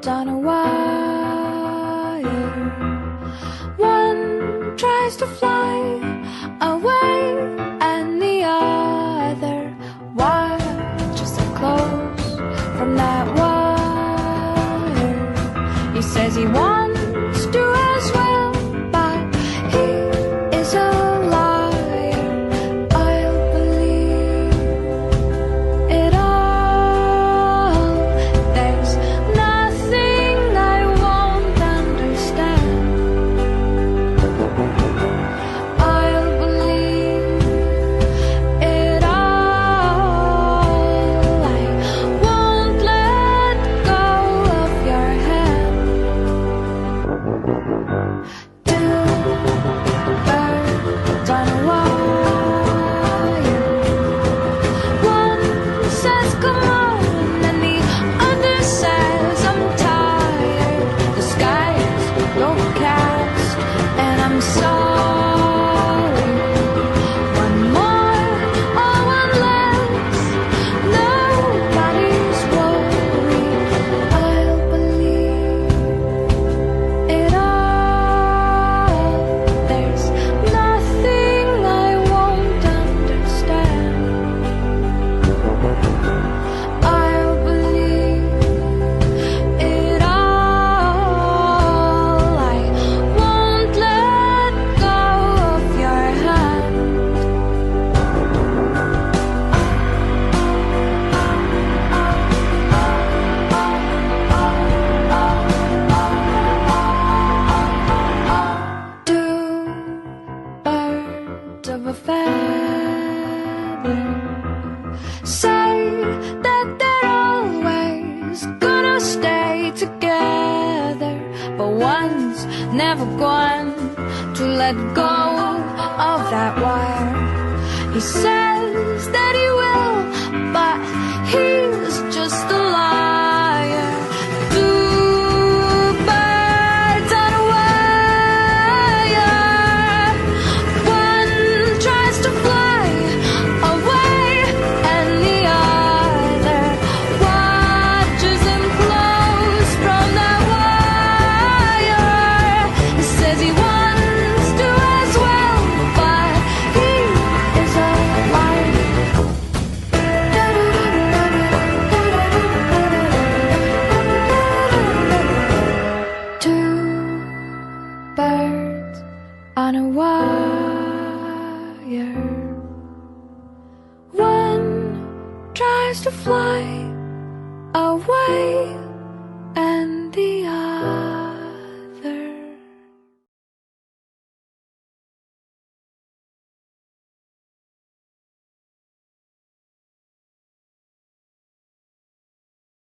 on a wire. One tries to fly away, and the other watches so close from that wire. He says he wants to as well, but he is a liar. I'll believe it all. There's nothing I won't understand. I'll believe it all. I won't let go of your hand. Two birds on a wire. One says come on, and the other says I'm tired. The sky's overcast, and I'm sorry. One more or one less, nobody's worried. I'll believe it all. There's nothing I won't understand. I'll believe it all. I won't let go of your hand. Two birds of a feather say that they're always gonna stay together, but one's never going to let go of that wire. He says that he will, but he's just a liar. Two birds on a wire. One tries to fly away, and the other watches him close from that wire. He says he wants to as well, but he is a liar. Two birds on a wire. One tries to fly away,